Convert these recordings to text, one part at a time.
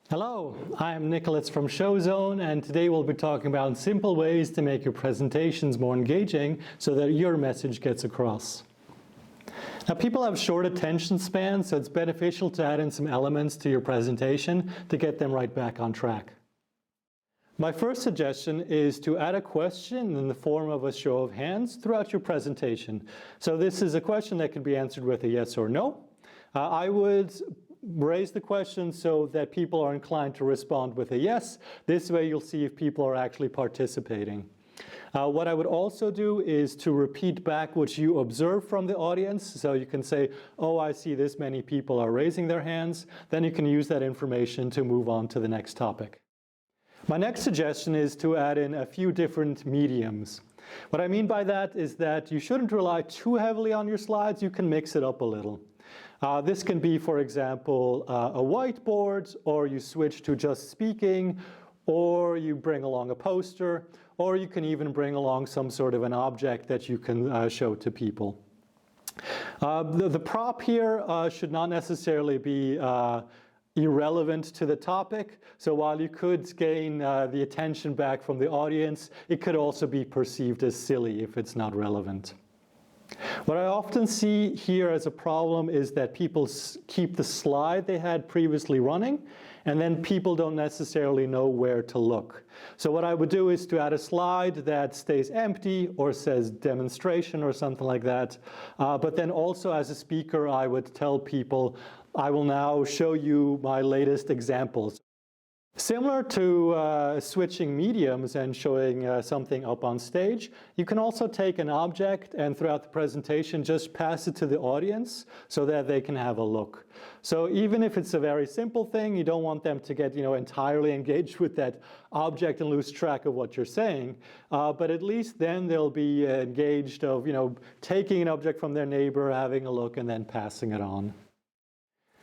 Hello, I'm Nicolas from ShowZone, and today we'll be talking about simple ways to make your presentations more engaging so that your message gets across. Now, people have short attention spans, so it's beneficial to add in some elements to your presentation to get them right back on track. My first suggestion is to add a question in the form of a show of hands throughout your presentation. So this is a question that can be answered with a yes or no. I would raise the question so that people are inclined to respond with a yes. This way you'll see if people are actually participating. What I would also do is to repeat back what you observe from the audience. So you can say, oh, I see this many people are raising their hands. Then you can use that information to move on to the next topic. My next suggestion is to add in a few different mediums. What I mean by that is that you shouldn't rely too heavily on your slides. You can mix it up a little. This can be, for example, a whiteboard, or you switch to just speaking, or you bring along a poster, or you can even bring along some sort of an object that you can show to people. The prop here should not necessarily be irrelevant to the topic. So while you could gain the attention back from the audience, it could also be perceived as silly if it's not relevant. What I often see here as a problem is that people keep the slide they had previously running, and then people don't necessarily know where to look. So what I would do is to add a slide that stays empty or says demonstration or something like that. But then also as a speaker, I would tell people, I will now show you my latest examples. Similar to switching mediums and showing something up on stage, you can also take an object and throughout the presentation just pass it to the audience so that they can have a look. So even if it's a very simple thing, you don't want them to get entirely engaged with that object and lose track of what you're saying, but at least then they'll be engaged of taking an object from their neighbor, having a look, and then passing it on.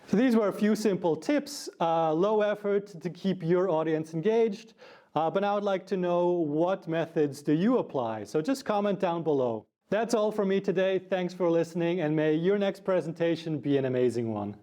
So these were a few simple tips, low effort to keep your audience engaged, but now I'd like to know what methods do you apply? So just comment down below. That's all from me today. Thanks for listening, and may your next presentation be an amazing one.